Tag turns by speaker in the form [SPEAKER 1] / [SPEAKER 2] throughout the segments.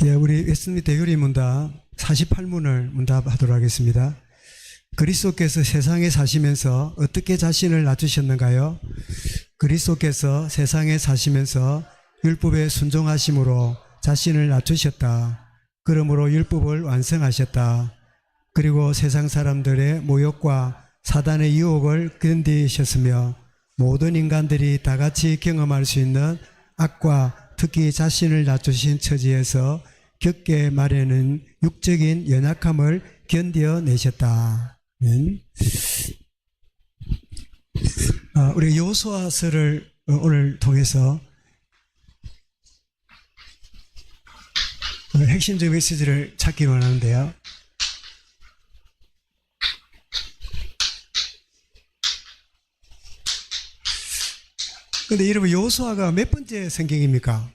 [SPEAKER 1] 예, 우리 웨스트민스터 요리 문답 48문을 문답하도록 하겠습니다. 그리스도께서 세상에 사시면서 어떻게 자신을 낮추셨는가요? 그리스도께서 세상에 사시면서 율법에 순종하심으로 자신을 낮추셨다. 그러므로 율법을 완성하셨다. 그리고 세상 사람들의 모욕과 사단의 유혹을 견디셨으며 모든 인간들이 다 같이 경험할 수 있는 악과 특히 자신을 낮추신 처지에서 겪게 마련한 육적인 연약함을 견뎌내셨다. 우리 여호수아서를 오늘 통해서 핵심적 메시지를 찾기 원하는데요. 근데 여러분, 여호수아가 몇 번째 성경입니까?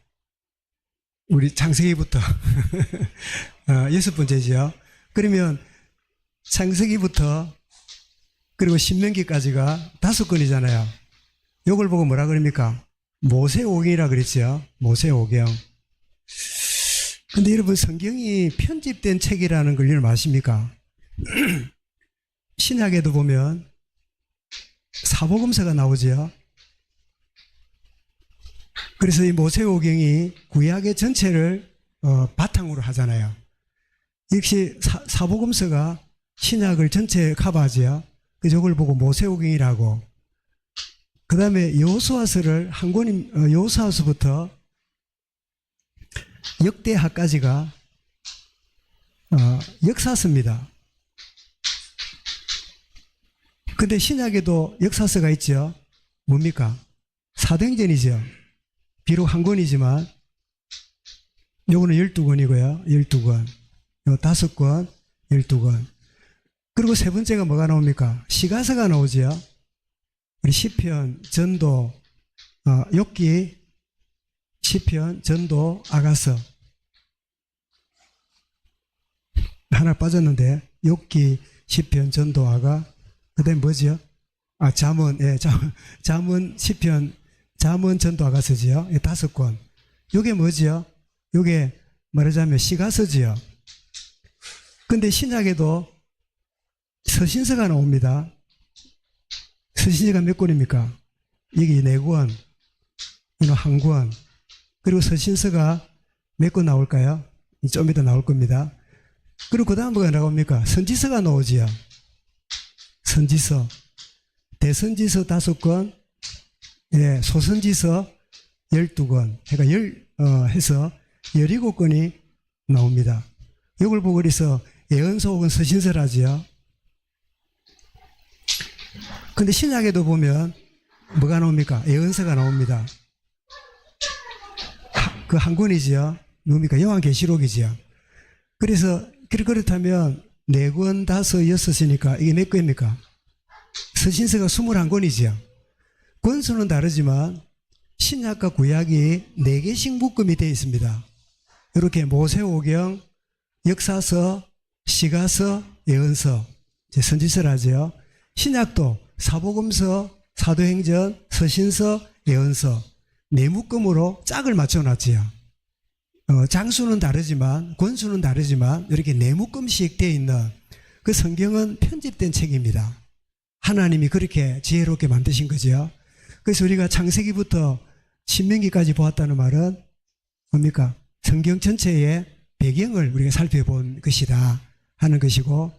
[SPEAKER 1] 우리 창세기부터 6번째죠. 그러면 창세기부터 그리고 신명기까지가 5권이잖아요. 이걸 보고 뭐라 그럽니까? 모세오경이라 그랬죠. 모세오경. 근데 여러분, 성경이 편집된 책이라는 걸 여러분 아십니까? 신약에도 보면 사복음서가 나오죠. 그래서 이 모세오경이 구약의 전체를 바탕으로 하잖아요. 역시 사복음서가 신약을 전체 커버하죠. 그래서 이걸 보고 모세오경이라고. 그 다음에 여호수아서를 한 권인, 여호수아서부터 역대하까지가 역사서입니다. 근데 신약에도 역사서가 있죠. 뭡니까? 사도행전이죠. 비록 한 권이지만 요거는 12권이고요. 12권. 요 5권, 12권. 그리고 세 번째가 뭐가 나옵니까? 시가서가 나오죠. 우리 시편, 전도, 욥기, 시편, 전도, 아가서. 하나 빠졌는데 욥기, 시편, 전도, 아가. 그다음에 뭐죠? 잠언, 예, 잠언, 시편, 잠언, 전도, 아가서지요. 5권. 요게 뭐지요? 요게 말하자면 시가서지요. 근데 신약에도 서신서가 나옵니다. 서신서가 몇 권입니까? 이게 4권, 이거 1권. 그리고 서신서가 몇 권 나올까요? 좀 이따 나올 겁니다. 그리고 그 다음 뭐가 나옵니까? 선지서가 나오지요. 선지서. 대선지서 5권, 예, 소선지서 12권. 그러니까 해서 17권이 나옵니다. 이걸 보고 그래서 예언서 혹은 서신서라지요. 근데 신약에도 보면 뭐가 나옵니까? 예언서가 나옵니다. 그 한 권이지요. 뭡니까? 요한계시록이지요. 그래서 그렇다면 4권, 5, 6이니까 이게 몇 권입니까? 서신서가 21권이지요. 권수는 다르지만 신약과 구약이 4개씩 묶음이 되어 있습니다. 이렇게 모세오경, 역사서, 시가서, 예언서, 선지서라죠. 신약도 사복음서, 사도행전, 서신서, 예언서 4묶음으로 짝을 맞춰놨지요. 장수는 다르지만, 권수는 다르지만 이렇게 4묶음씩 되어 있는 그 성경은 편집된 책입니다. 하나님이 그렇게 지혜롭게 만드신 거죠. 그래서 우리가 창세기부터 신명기까지 보았다는 말은 뭡니까? 성경 전체의 배경을 우리가 살펴본 것이다 하는 것이고,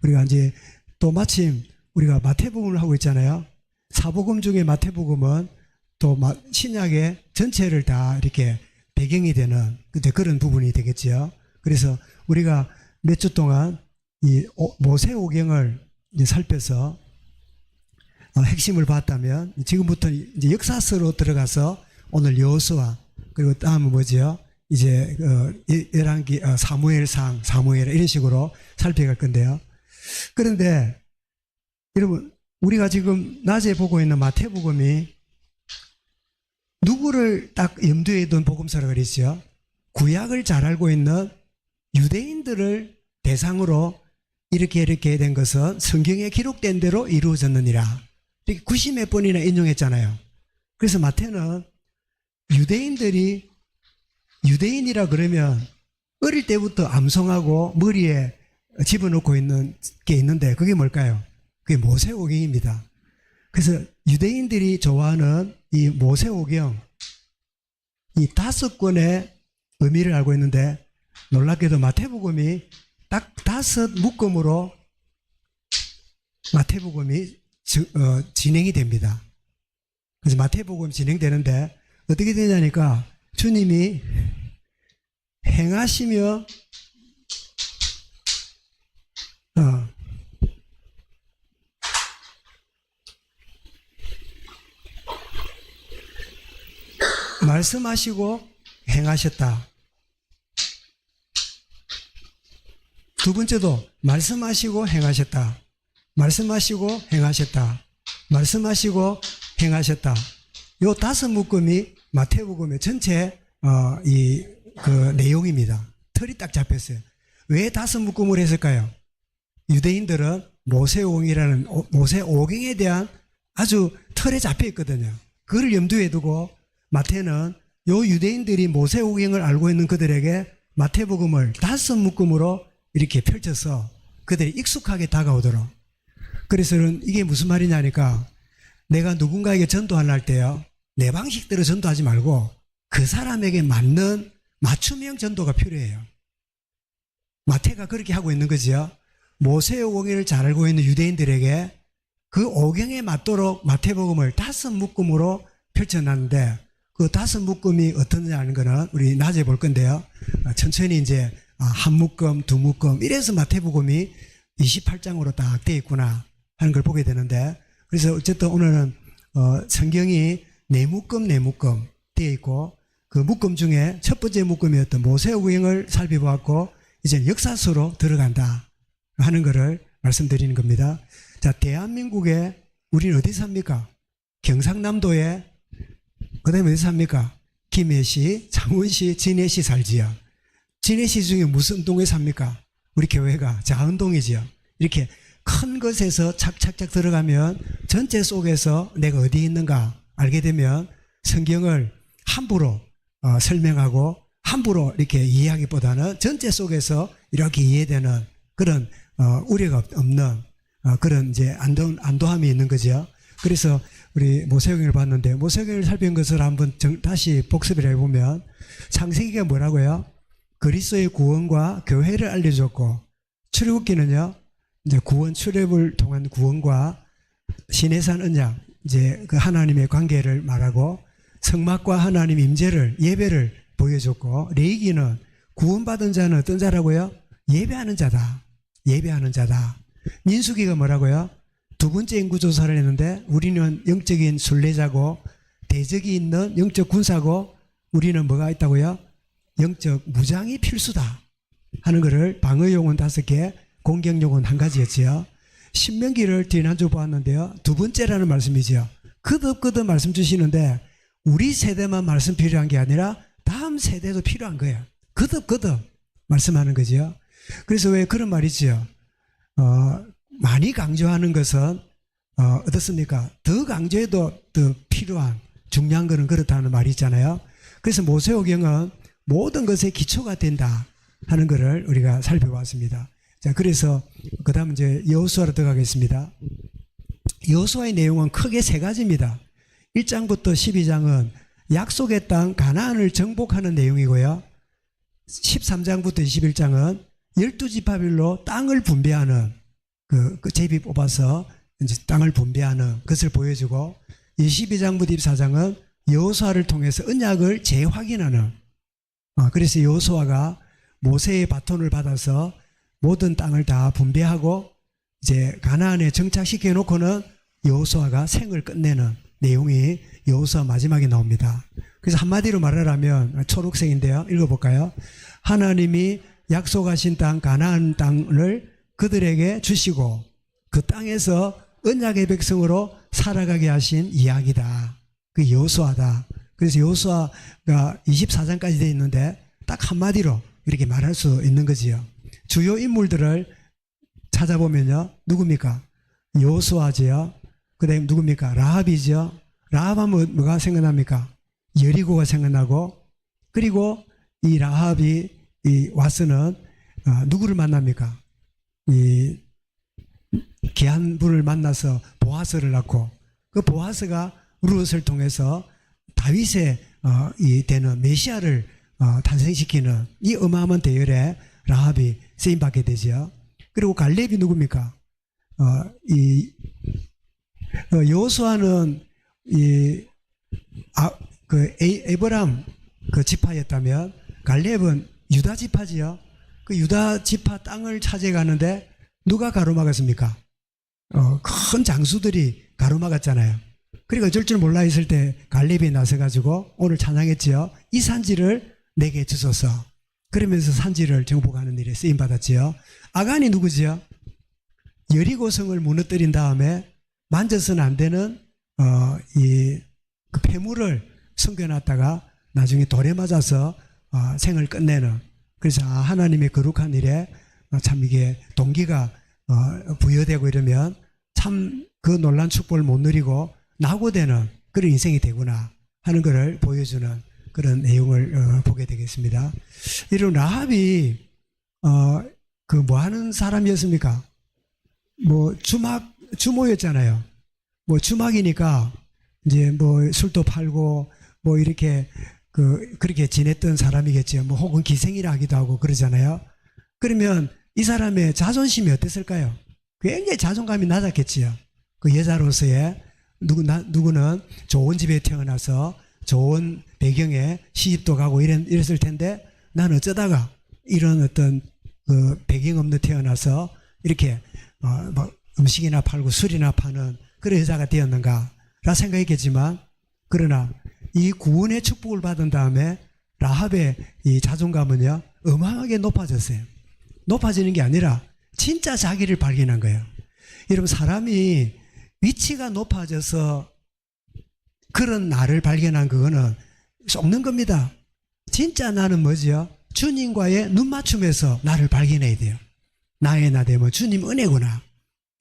[SPEAKER 1] 우리가 이제 또 마침 우리가 마태복음을 하고 있잖아요. 사복음 중에 마태복음은 또 신약의 전체를 다 이렇게 배경이 되는 그런 부분이 되겠죠. 그래서 우리가 몇 주 동안 이 모세오경을 이제 살펴서 핵심을 봤다면, 지금부터 이제 역사서로 들어가서 오늘 여호수아, 그리고 다음은 뭐죠? 이제 열왕기, 사무엘상, 사무엘 이런 식으로 살펴갈 건데요. 그런데 여러분, 우리가 지금 낮에 보고 있는 마태복음이 누구를 딱 염두에 둔 복음서라고 그랬죠? 구약을 잘 알고 있는 유대인들을 대상으로 이렇게 된 것은 성경에 기록된 대로 이루어졌느니라. 이렇게 90몇 번이나 인용했잖아요. 그래서 마태는 유대인이라 그러면 어릴 때부터 암송하고 머리에 집어넣고 있는 게 있는데 그게 뭘까요? 그게 모세오경입니다. 그래서 유대인들이 좋아하는 이 모세오경, 이 5권의 의미를 알고 있는데 놀랍게도 마태복음이 딱 5묶음으로 마태복음이 진행이 됩니다. 그래서 마태복음 진행되는데 어떻게 되냐니까 주님이 행하시며 말씀하시고 행하셨다. 두 번째도 말씀하시고 행하셨다. 말씀하시고 행하셨다. 말씀하시고 행하셨다. 요 5묶음이 마태복음의 전체 그 내용입니다. 틀이 딱 잡혔어요. 왜 5묶음을 했을까요? 유대인들은 모세오경이라는 모세오경에 대한 아주 틀에 잡혀 있거든요. 그걸 염두에 두고 마태는 요 유대인들이 모세오경을 알고 있는 그들에게 마태복음을 5묶음으로 이렇게 펼쳐서 그들이 익숙하게 다가오도록. 그래서는 이게 무슨 말이냐니까 내가 누군가에게 전도를 할 때요, 내 방식대로 전도하지 말고 그 사람에게 맞는 맞춤형 전도가 필요해요. 마태가 그렇게 하고 있는 거지요. 모세오경을 잘 알고 있는 유대인들에게 그 오경에 맞도록 마태복음을 5묶음으로 펼쳐놨는데 그 5묶음이 어떠냐 하는 거는 우리 낮에 볼 건데요. 천천히 이제 한 묶음, 두 묶음 이래서 마태복음이 28장으로 딱 되어 있구나 하는 걸 보게 되는데, 그래서 어쨌든 오늘은 성경이 네 묶음 되어 있고 그 묶음 중에 첫 번째 묶음이었던 모세오경을 살펴보았고 이제 역사서로 들어간다 하는 것을 말씀드리는 겁니다. 자, 대한민국에 우리는 어디 삽니까? 경상남도에, 그 다음에 어디 삽니까? 김해시, 창원시, 진해시 살지요. 진해시 중에 무슨 동에 삽니까? 우리 교회가 자은동이지요. 이렇게 큰 것에서 착착착 들어가면 전체 속에서 내가 어디 있는가 알게 되면 성경을 함부로 설명하고 함부로 이렇게 이해하기보다는 전체 속에서 이렇게 이해되는 그런 우려가 없는 그런 이제 안도함이 있는 거죠. 그래서 우리 모세오경을 봤는데 모세오경을 살핀 것을 한번 다시 복습을 해보면 창세기가 뭐라고요? 그리스도의 구원과 교회를 알려줬고, 출애굽기는요 이제 구원 출애굽을 통한 구원과 시내산 언약, 이제 그 하나님의 관계를 말하고, 성막과 하나님 임재를 예배를 보여줬고, 레위기는 구원받은 자는 어떤 자라고요? 예배하는 자다. 예배하는 자다. 민수기가 뭐라고요? 두 번째 인구조사를 했는데 우리는 영적인 순례자고 대적이 있는 영적 군사고 우리는 뭐가 있다고요? 영적 무장이 필수다 하는 것을 방어용은 5개, 공격용은 1가지였지요. 신명기를 지난주 보았는데요. 두 번째라는 말씀이지요. 거듭거듭 말씀 주시는데 우리 세대만 말씀 필요한 게 아니라 다음 세대도 필요한 거예요. 거듭거듭 말씀하는 거지요. 그래서 왜 그런 말이지요. 많이 강조하는 것은 어떻습니까? 더 강조해도 더 필요한 중요한 것은 그렇다는 말이 있잖아요. 그래서 모세오경은 모든 것의 기초가 된다 하는 것을 우리가 살펴봤습니다. 자, 그래서 그 다음 이제 여호수아로 들어가겠습니다. 여호수아의 내용은 크게 3가지입니다. 1장부터 12장은 약속의 땅 가나안을 정복하는 내용이고요. 13장부터 21장은 12지파별로 땅을 분배하는 그 제비 뽑아서 이제 땅을 분배하는 것을 보여주고, 22장부터 24장은 여호수아를 통해서 언약을 재확인하는, 그래서 여호수아가 모세의 바톤을 받아서 모든 땅을 다 분배하고 이제 가나안에 정착시켜 놓고는 여호수아가 생을 끝내는 내용이 여호수아 마지막에 나옵니다. 그래서 한마디로 말하자면 초록색인데요. 읽어볼까요? 하나님이 약속하신 땅 가나안 땅을 그들에게 주시고 그 땅에서 언약의 백성으로 살아가게 하신 이야기다. 그 여호수아다. 그래서 여호수아가 24장까지 되어 있는데 딱 한마디로 이렇게 말할 수 있는 거지요. 주요 인물들을 찾아보면요. 누굽니까? 여호수아지요. 그 다음에 누굽니까? 라합이죠. 라합하면 뭐가 생각납니까? 여리고가 생각나고, 그리고 이 라합이 와서는 누구를 만납니까? 이 귀한 분을 만나서 보아스를 낳고, 그 보아스가 루엇을 통해서 다윗의 되는 메시아를 탄생시키는 이 어마어마한 대열에 라합이 쓰임받게 되죠. 그리고 갈렙이 누굽니까? 여호수아는 에브람 그 지파였다면 갈렙은 유다 지파지요. 그 유다 지파 땅을 차지해가는데 누가 가로막았습니까? 큰 장수들이 가로막았잖아요. 그리고 어쩔 줄 몰라 있을 때 갈렙이 나서가지고 오늘 찬양했지요. 이 산지를 내게 주소서. 그러면서 산지를 정복하는 일에 쓰임받았지요. 아간이 누구지요? 여리고성을 무너뜨린 다음에 만져서는 안 되는 그 폐물을 숨겨놨다가 나중에 돌에 맞아서 생을 끝내는, 그래서 하나님의 거룩한 일에 참 이게 동기가 부여되고 이러면 참 그 놀란 축복을 못 누리고 낙오되는 그런 인생이 되구나 하는 것을 보여주는 그런 내용을 보게 되겠습니다. 이런 라합이 그 뭐 하는 사람이었습니까? 뭐 주모였잖아요. 뭐 주막이니까 이제 뭐 술도 팔고 뭐 이렇게 그렇게 지냈던 사람이겠죠. 뭐 혹은 기생이라 하기도 하고 그러잖아요. 그러면 이 사람의 자존심이 어땠을까요? 굉장히 자존감이 낮았겠지요. 그 여자로서의 누구는 좋은 집에 태어나서 좋은 배경에 시집도 가고 이랬을 텐데 나는 어쩌다가 이런 어떤 그 배경 없는 태어나서 이렇게 막 음식이나 팔고 술이나 파는 그런 여자가 되었는가 라 생각했겠지만, 그러나 이 구원의 축복을 받은 다음에 라합의 이 자존감은요 어마어마하게 높아졌어요. 높아지는 게 아니라 진짜 자기를 발견한 거예요. 여러분, 사람이 위치가 높아져서 그런 나를 발견한 그거는 속는 겁니다. 진짜 나는 뭐지요? 주님과의 눈맞춤에서 나를 발견해야 돼요. 나의 나 되면 주님 은혜구나.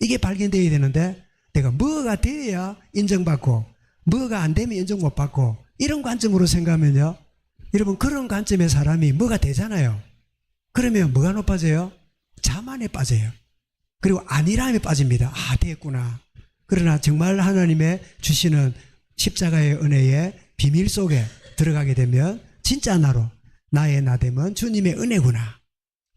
[SPEAKER 1] 이게 발견되어야 되는데 내가 뭐가 돼야 인정받고 뭐가 안 되면 인정 못 받고 이런 관점으로 생각하면요, 여러분 그런 관점의 사람이 뭐가 되잖아요. 그러면 뭐가 높아져요? 자만에 빠져요. 그리고 안일함에 빠집니다. 됐구나. 그러나 정말 하나님의 주시는 십자가의 은혜의 비밀 속에 들어가게 되면 진짜 나로 나의 나 됨은 주님의 은혜구나.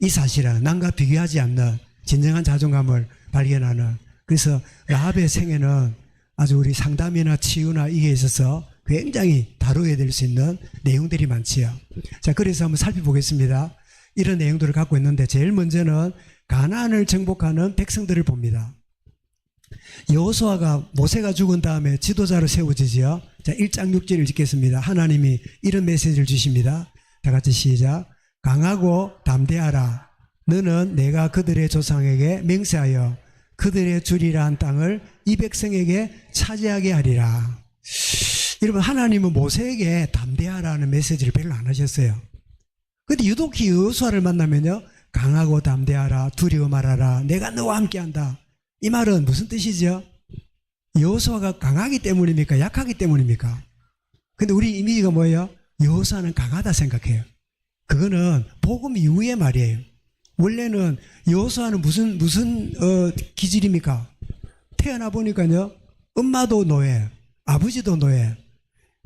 [SPEAKER 1] 이 사실은 남과 비교하지 않는 진정한 자존감을 발견하는, 그래서 라합의 생애는 아주 우리 상담이나 치유나 이게 있어서 굉장히 다루어야 될 수 있는 내용들이 많지요. 자, 그래서 한번 살펴보겠습니다. 이런 내용들을 갖고 있는데 제일 먼저는 가나안을 정복하는 백성들을 봅니다. 여호수아가 모세가 죽은 다음에 지도자로 세워지지요. 자, 1장 6절을 읽겠습니다. 하나님이 이런 메시지를 주십니다. 다 같이 시작. 강하고 담대하라. 너는 내가 그들의 조상에게 맹세하여 그들의 주리라 한 땅을 이 백성에게 차지하게 하리라. 여러분, 하나님은 모세에게 담대하라는 메시지를 별로 안 하셨어요. 근데 유독히 여호수아를 만나면요, 강하고 담대하라, 두려워 말아라, 내가 너와 함께한다. 이 말은 무슨 뜻이죠? 여호수아가 강하기 때문입니까? 약하기 때문입니까? 근데 우리 이미지가 뭐예요? 여호수아는 강하다 생각해요. 그거는 복음 이후의 말이에요. 원래는 여호수아는 무슨 기질입니까? 태어나 보니까요, 엄마도 노예, 아버지도 노예,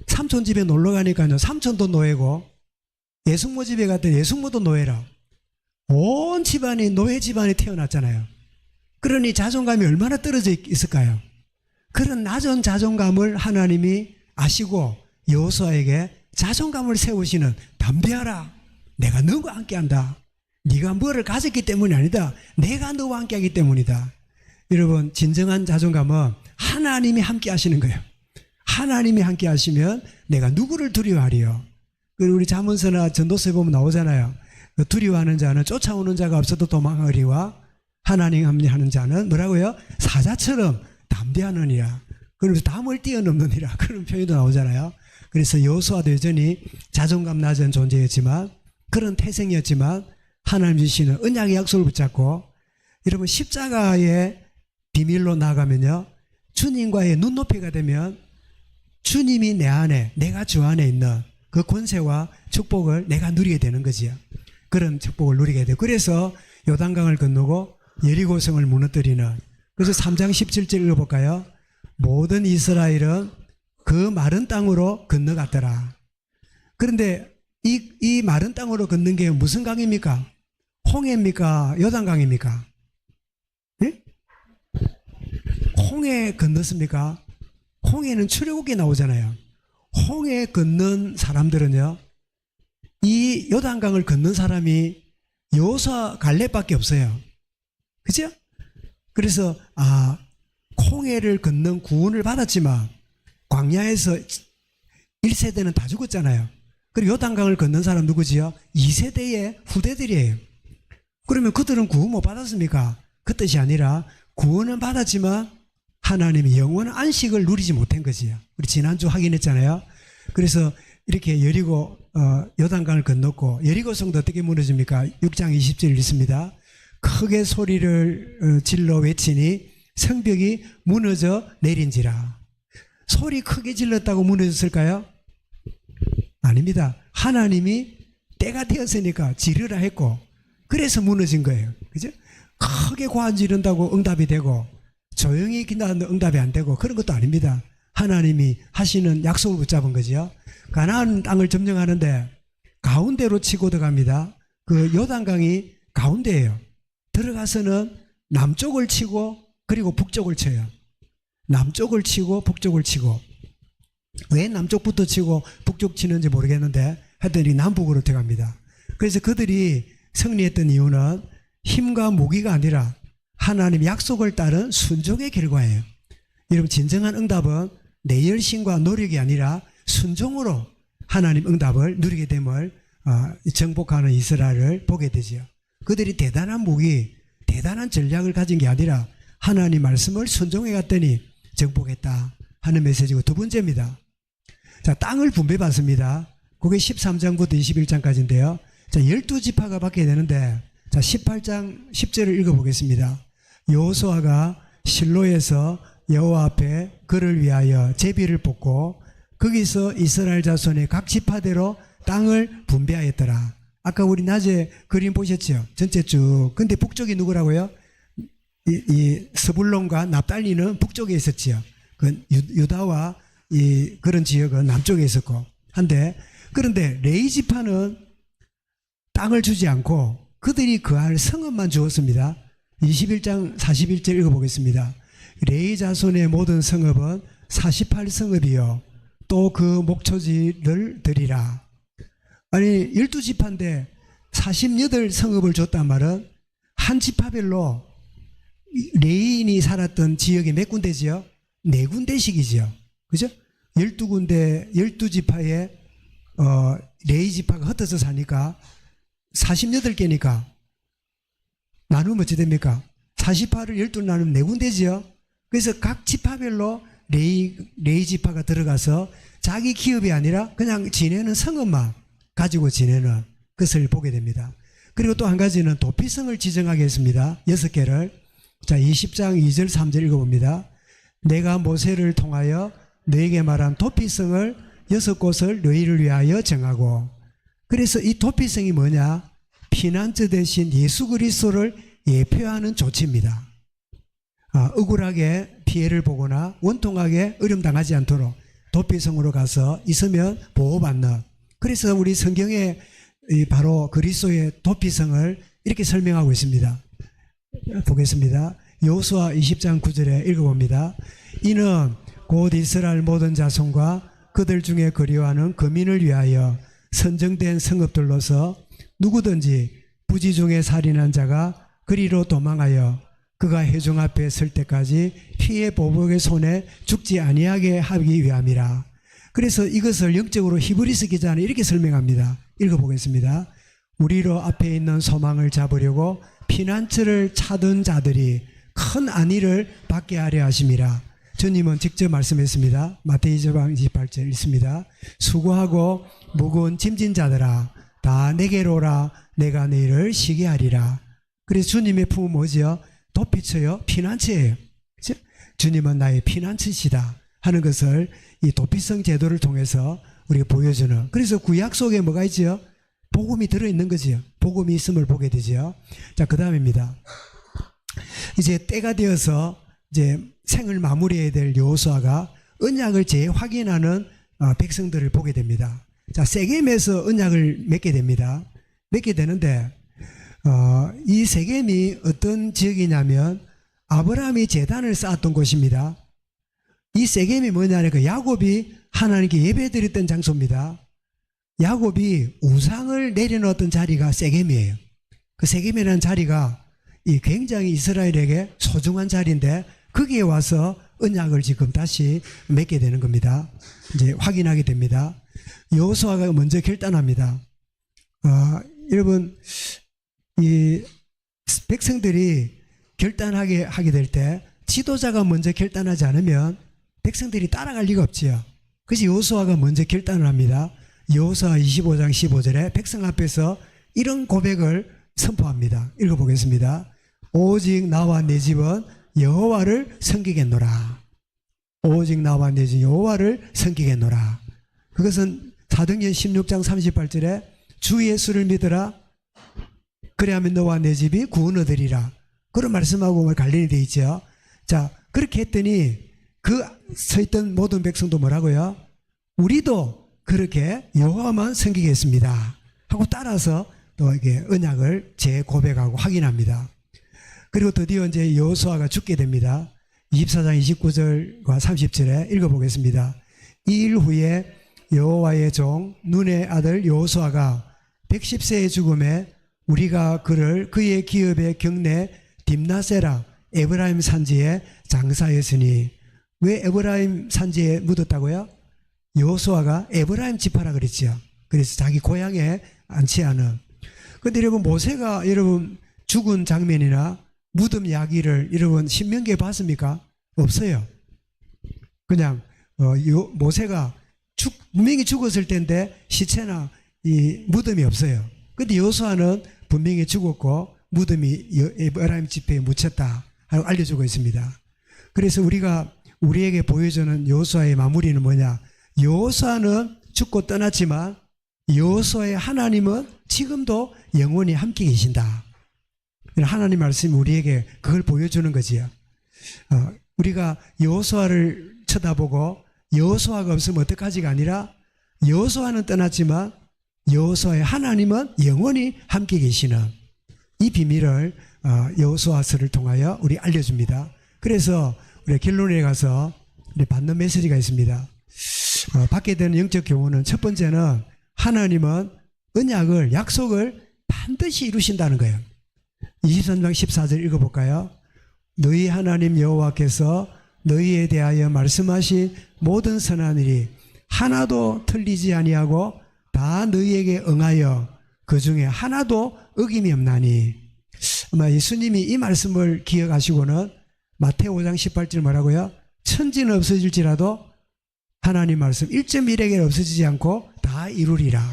[SPEAKER 1] 삼촌 집에 놀러 가니까요, 삼촌도 노예고, 예숙모 집에 갔더니 예숙모도 노예라. 온 집안이 노예 집안에 태어났잖아요. 그러니 자존감이 얼마나 떨어져 있을까요? 그런 낮은 자존감을 하나님이 아시고 여호수아에게 자존감을 세우시는, 담대하라, 내가 너와 함께한다. 네가 뭐를 가졌기 때문이 아니다. 내가 너와 함께하기 때문이다. 여러분, 진정한 자존감은 하나님이 함께 하시는 거예요. 하나님이 함께 하시면 내가 누구를 두려워하리요. 그리고 우리 잠언서나 전도서에 보면 나오잖아요. 두려워하는 자는 쫓아오는 자가 없어도 도망하리와 하나님 합리하는 자는 뭐라고요? 사자처럼 담대하느니라. 그러면서 담을 뛰어넘느니라. 그런 표현도 나오잖아요. 그래서 여호수아도 여전히 자존감 낮은 존재였지만, 그런 태생이었지만 하나님 주시는 언약의 약속을 붙잡고, 여러분 십자가의 비밀로 나가면요, 주님과의 눈높이가 되면 주님이 내 안에, 내가 주 안에 있는 그 권세와 축복을 내가 누리게 되는 거지요. 그런 축복을 누리게 돼요. 그래서 요단강을 건너고 여리고성을 무너뜨리는, 그래서 3장 17절 읽어볼까요? 모든 이스라엘은 그 마른 땅으로 건너갔더라. 그런데 이 마른 땅으로 건넌 게 무슨 강입니까? 홍해입니까? 요단강입니까? 예? 홍해 건넜습니까? 홍해는 출애굽기 나오잖아요. 홍해 건넌 사람들은요, 이 요단강을 건넌 사람이 여호수아 갈렙밖에 없어요. 그죠? 그래서 홍해를 건넌 구원을 받았지만 광야에서 1세대는 다 죽었잖아요. 그리고 요단강을 건넌 사람 누구지요? 2세대의 후대들이에요. 그러면 그들은 구원 못 받았습니까? 그 뜻이 아니라 구원은 받았지만 하나님이 영원한 안식을 누리지 못한 거지요. 우리 지난주 확인했잖아요. 그래서 이렇게 여리고 요단강을 건넜고, 여리고성도 어떻게 무너집니까? 6장 20절 읽습니다. 크게 소리를 질러 외치니 성벽이 무너져 내린지라. 소리 크게 질렀다고 무너졌을까요? 아닙니다. 하나님이 때가 되었으니까 지르라 했고, 그래서 무너진 거예요. 그죠? 크게 고한 지른다고 응답이 되고, 조용히 기도하는데 응답이 안 되고, 그런 것도 아닙니다. 하나님이 하시는 약속을 붙잡은 거죠. 가나안 땅을 점령하는데 가운데로 치고 들어갑니다. 그 요단강이 가운데예요. 들어가서는 남쪽을 치고 그리고 북쪽을 쳐요. 남쪽을 치고 북쪽을 치고. 왜 남쪽부터 치고 북쪽 치는지 모르겠는데 하여튼 남북으로 들어갑니다. 그래서 그들이 승리했던 이유는 힘과 무기가 아니라 하나님의 약속을 따른 순종의 결과예요. 여러분, 진정한 응답은 내 열심과 노력이 아니라 순종으로 하나님 응답을 누리게 됨을 정복하는 이스라엘을 보게 되죠. 그들이 대단한 무기, 대단한 전략을 가진 게 아니라 하나님 말씀을 순종해 갔더니 정복했다 하는 메시지고, 두 번째입니다. 자, 땅을 분배받습니다. 그게 13장부터 21장까지인데요. 자, 12지파가 받게 되는데, 자, 18장 10절을 읽어보겠습니다. 여호수아가 실로에서 여호와 앞에 그를 위하여 제비를 뽑고 거기서 이스라엘 자손의 각 지파대로 땅을 분배하였더라. 아까 우리 낮에 그림 보셨죠? 전체 쭉. 근데 북쪽이 누구라고요? 이 스불론과 납달리는 북쪽에 있었지요. 그 유다와 그런 지역은 남쪽에 있었고. 그런데 레위 지파는 땅을 주지 않고 그들이 거할 성읍만 주었습니다. 21장 41절 읽어보겠습니다. 레위 자손의 모든 성읍은 48성읍이요 또 그 목초지를 드리라. 아니, 12지파인데 48성읍을 줬단 말은 한 지파별로 레위인이 살았던 지역이 몇 군데지요? 4군데씩이지요. 그죠? 12군데, 12지파에 레위 지파가 흩어져 사니까 48개니까 나누면 어찌 됩니까? 48을 12 나누면 4군데지요. 그래서 각 지파별로 레위 지파가 들어가서 자기 기업이 아니라 그냥 지내는 성읍만 가지고 지내는 것을 보게 됩니다. 그리고 또 한 가지는 도피성을 지정하게 했습니다. 6개를. 자, 20장 2절 3절 읽어봅니다. 내가 모세를 통하여 너에게 말한 도피성을 6곳을 너희를 위하여 정하고. 그래서 이 도피성이 뭐냐? 피난처 대신 예수 그리스도를 예표하는 조치입니다. 억울하게 피해를 보거나 원통하게 어려움당하지 않도록 도피성으로 가서 있으면 보호받는. 그래서 우리 성경에 바로 그리스도의 도피성을 이렇게 설명하고 있습니다. 보겠습니다. 여호수아 20장 9절에 읽어봅니다. 이는 곧 이스라엘 모든 자손과 그들 중에 거류하는 거민을 위하여 선정된 성읍들로서 누구든지 부지 중에 살인한 자가 그리로 도망하여 그가 회중 앞에 설 때까지 피해 보복의 손에 죽지 아니하게 하기 위함이라. 그래서 이것을 영적으로 히브리서 기자는 이렇게 설명합니다. 읽어보겠습니다. 우리로 앞에 있는 소망을 잡으려고 피난처를 찾은 자들이 큰 안위를 받게 하려 하심이라. 주님은 직접 말씀했습니다. 마태이 28절 읽습니다. 수고하고 무거운 짐진 자들아 다 내게로 오라. 내가 너희를 쉬게 하리라. 그래서 주님의 품은 뭐지요? 도피처요? 피난처예요. 주님은 나의 피난처시다 하는 것을 이 도피성 제도를 통해서 우리가 보여주는. 그래서 구약 속에 뭐가 있죠? 복음이 들어있는 거지요. 복음이 있음을 보게 되죠. 자, 그 다음입니다. 이제 때가 되어서 이제 생을 마무리해야 될 여호수아가 언약을 재확인하는 백성들을 보게 됩니다. 자, 세겜에서 언약을 맺게 됩니다. 맺게 되는데 이 세겜이 어떤 지역이냐면 아브라함이 제단을 쌓았던 곳입니다. 이 세겜이 뭐냐니까 야곱이 하나님께 예배드렸던 장소입니다. 야곱이 우상을 내려놓았던 자리가 세겜이에요. 그 세겜이라는 자리가 이 굉장히 이스라엘에게 소중한 자리인데 거기에 와서 언약을 지금 다시 맺게 되는 겁니다. 이제 확인하게 됩니다. 여호수아가 먼저 결단합니다. 여러분, 이 백성들이 결단하게 하게 될 때 지도자가 먼저 결단하지 않으면 백성들이 따라갈 리가 없지요. 그래서 여호수아가 먼저 결단을 합니다. 여호수아 25장 15절에 백성 앞에서 이런 고백을 선포합니다. 읽어보겠습니다. 오직 나와 내 집은 여호와를 섬기겠노라. 오직 나와 내 집 여호와를 섬기겠노라. 그것은 사도행전 16장 38절에 주 예수를 믿으라. 그래야면 너와 내 집이 구원 얻으리라. 그런 말씀하고 관련이 되어 있죠. 자, 그렇게 했더니 그 서있던 모든 백성도 뭐라고요? 우리도 그렇게 여호와만 섬기겠습니다 하고 따라서 또 이게 언약을 재고백하고 확인합니다. 그리고 드디어 이제 여호수아가 죽게 됩니다. 24장 29절과 30절에 읽어보겠습니다. 이 일 후에 여호와의 종 눈의 아들 여호수아가 110세의 죽음에 우리가 그를 그의 기업의 경내 딥나세라 에브라임 산지에 장사했으니. 왜 에브라임 산지에 묻었다고요? 여호수아가 에브라임 지파라 그랬죠. 그래서 자기 고향에 안치하는. 근데 여러분 모세가 여러분 죽은 장면이나 무덤 이야기를 여러분 신명기에 봤습니까? 없어요. 그냥 모세가 분명히 죽었을 텐데 시체나 이 무덤이 없어요. 근데 여호수아는 분명히 죽었고 무덤이 에브라임 지파에 묻혔다 하고 알려주고 있습니다. 그래서 우리에게 보여주는 여호수아의 마무리는 뭐냐? 여호수아는 죽고 떠났지만 여호수아의 하나님은 지금도 영원히 함께 계신다. 하나님 말씀이 우리에게 그걸 보여주는 거지요. 우리가 여호수아를 쳐다보고 여호수아가 없으면 어떡하지가 아니라 여호수아는 떠났지만 여호수아의 하나님은 영원히 함께 계시는 이 비밀을 여호수아서를 통하여 우리 알려줍니다. 그래서 우리 결론에 가서 우리 받는 메시지가 있습니다. 받게 되는 영적 교훈은 첫 번째는 하나님은 언약을 약속을 반드시 이루신다는 거예요. 23장 14절 읽어볼까요? 너희 하나님 여호와께서 너희에 대하여 말씀하신 모든 선한 일이 하나도 틀리지 아니하고 다 너희에게 응하여 그 중에 하나도 어김이 없나니. 아마 예수님이 이 말씀을 기억하시고는 마태오 5장 18절 뭐라고요? 천지는 없어질지라도 하나님 말씀 1.1에게 없어지지 않고 다 이루리라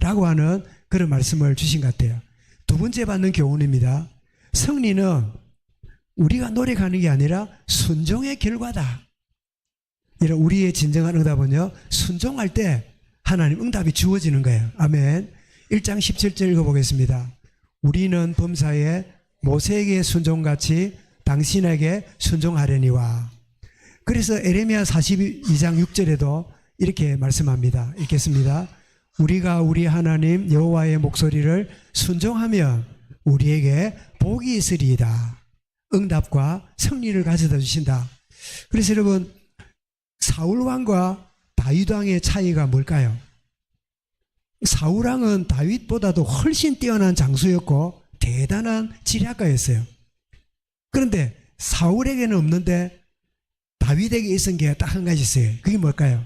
[SPEAKER 1] 라고 하는 그런 말씀을 주신 것 같아요. 두 번째 받는 교훈입니다. 승리는 우리가 노력하는 게 아니라 순종의 결과다. 이런 우리의 진정한 응답은요, 순종할 때 하나님 응답이 주어지는 거예요. 아멘. 1장 17절 읽어보겠습니다. 우리는 범사에 모세에게 순종같이 당신에게 순종하려니와. 그래서 에레미야 42장 6절에도 이렇게 말씀합니다. 읽겠습니다. 우리가 우리 하나님 여호와의 목소리를 순종하면 우리에게 복이 있으리이다. 응답과 승리를 가져다 주신다. 그래서 여러분, 사울왕과 다윗왕의 차이가 뭘까요? 사울왕은 다윗보다도 훨씬 뛰어난 장수였고 대단한 지략가였어요. 그런데 사울에게는 없는데 다윗에게 있은 게 딱 한 가지 있어요. 그게 뭘까요?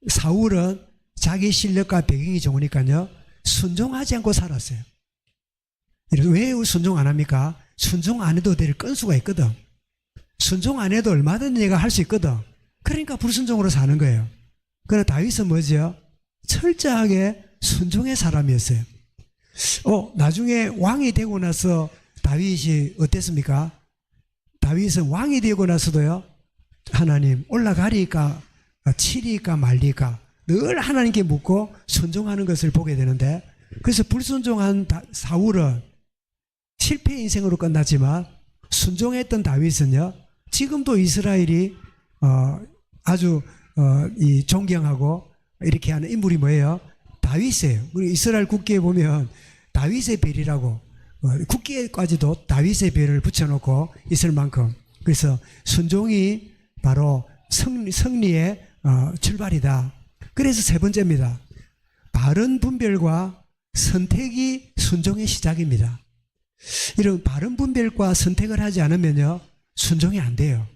[SPEAKER 1] 사울은 자기 실력과 배경이 좋으니까요, 순종하지 않고 살았어요. 왜 순종 안 합니까? 순종 안 해도 될 건수가 있거든. 순종 안 해도 얼마든지 내가 할 수 있거든. 그러니까 불순종으로 사는 거예요. 그러나 다윗은 뭐죠? 철저하게 순종의 사람이었어요. 나중에 왕이 되고 나서 다윗이 어땠습니까? 다윗은 왕이 되고 나서도요, 하나님 올라가리까 치리까 말리까 늘 하나님께 묻고 순종하는 것을 보게 되는데, 그래서 불순종한 사울은 실패 인생으로 끝났지만 순종했던 다윗은요, 지금도 이스라엘이 아주 이 존경하고 이렇게 하는 인물이 뭐예요? 다윗이에요. 우리 이스라엘 국기에 보면 다윗의 별이라고 국기에까지도 다윗의 별을 붙여놓고 있을 만큼, 그래서 순종이 바로 승리의 출발이다. 그래서 세 번째입니다. 바른 분별과 선택이 순종의 시작입니다. 이런 바른 분별과 선택을 하지 않으면요, 순종이 안 돼요.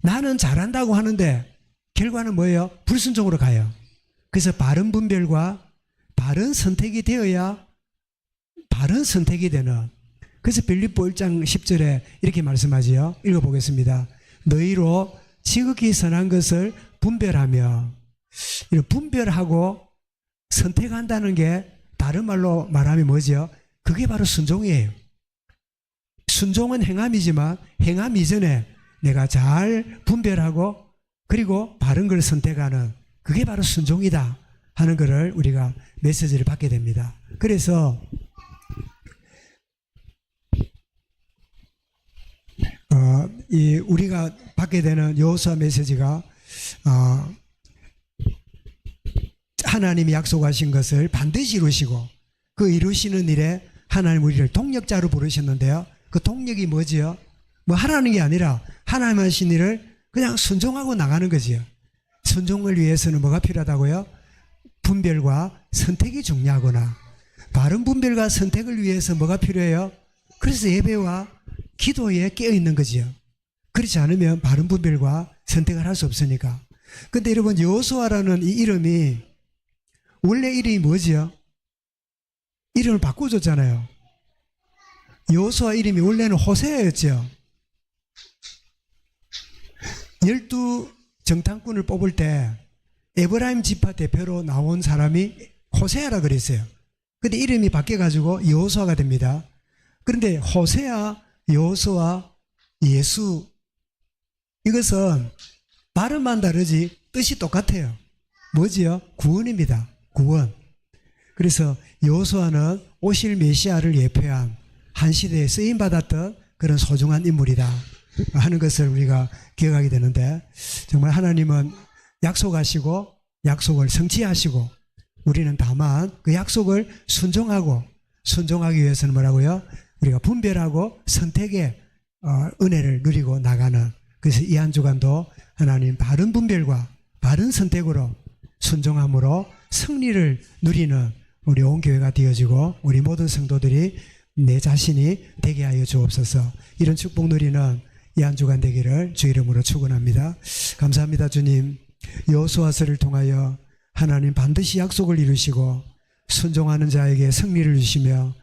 [SPEAKER 1] 나는 잘한다고 하는데 결과는 뭐예요? 불순종으로 가요. 그래서 바른 분별과 바른 선택이 되어야 바른 선택이 되는, 그래서 빌립보 1장 10절에 이렇게 말씀하지요. 읽어보겠습니다. 너희로 지극히 선한 것을 분별하며, 이런 분별하고 선택한다는 게 다른 말로 말하면 뭐죠? 그게 바로 순종이에요. 순종은 행함이지만 행함 이전에 내가 잘 분별하고 그리고 바른 걸 선택하는, 그게 바로 순종이다 하는 것을 우리가 메시지를 받게 됩니다. 그래서 우리가 받게 되는 여호수아 메시지가 하나님이 약속하신 것을 반드시 이루시고 그 이루시는 일에 하나님 우리를 동력자로 부르셨는데요. 그 동력이 뭐지요? 뭐 하라는 게 아니라 하나님 하신 일을 그냥 순종하고 나가는 거지요. 순종을 위해서는 뭐가 필요하다고요? 분별과 선택이 중요하구나. 바른 분별과 선택을 위해서 뭐가 필요해요? 그래서 예배와 기도에 깨어있는 거지요. 그렇지 않으면 바른 분별과 선택을 할 수 없으니까. 근데 여러분, 여호수아라는 이 이름이 원래 이름이 뭐지요? 이름을 바꿔줬잖아요. 여호수아 이름이 원래는 호세아였죠. 12 정탐꾼을 뽑을 때 에브라임 지파 대표로 나온 사람이 호세아라 그랬어요. 근데 이름이 바뀌어가지고 여호수아가 됩니다. 그런데 호세아, 여호수아, 예수, 이것은 발음만 다르지 뜻이 똑같아요. 뭐지요? 구원입니다. 구원. 그래서 여호수아는 오실 메시아를 예표한 한 시대에 쓰임받았던 그런 소중한 인물이다 하는 것을 우리가 기억하게 되는데, 정말 하나님은 약속하시고 약속을 성취하시고 우리는 다만 그 약속을 순종하기 위해서는 뭐라고요? 우리가 분별하고 선택의 은혜를 누리고 나가는, 그래서 이 한 주간도 하나님 바른 분별과 바른 선택으로 순종함으로 승리를 누리는 우리 온 교회가 되어지고 우리 모든 성도들이 내 자신이 되게 하여 주옵소서. 이런 축복 누리는 이 한 주간 되기를 주 이름으로 축원합니다. 감사합니다. 주님, 여호수아서를 통하여 하나님 반드시 약속을 이루시고 순종하는 자에게 승리를 주시며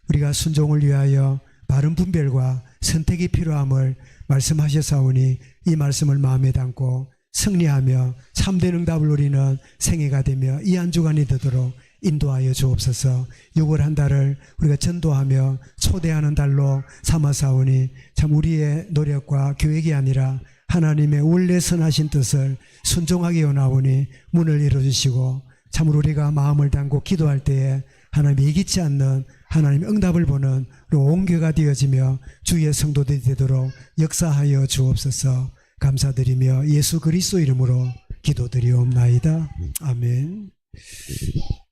[SPEAKER 1] 우리가 순종을 위하여 바른 분별과 선택이 필요함을 말씀하셨사오니 이 말씀을 마음에 담고 승리하며 참된 응답을 누리는 생애가 되며 이 한 주간이 되도록 인도하여 주옵소서. 6월 한 달을 우리가 전도하며 초대하는 달로 삼아사오니 참 우리의 노력과 계획이 아니라 하나님의 원래 선하신 뜻을 순종하게 원하오니 문을 열어주시고 참으로 우리가 마음을 담고 기도할 때에 하나님이 이기지 않는 하나님의 응답을 보는 온 교회가 되어지며 주의 성도들이 되도록 역사하여 주옵소서. 감사드리며 예수 그리스도 이름으로 기도드리옵나이다. 아멘.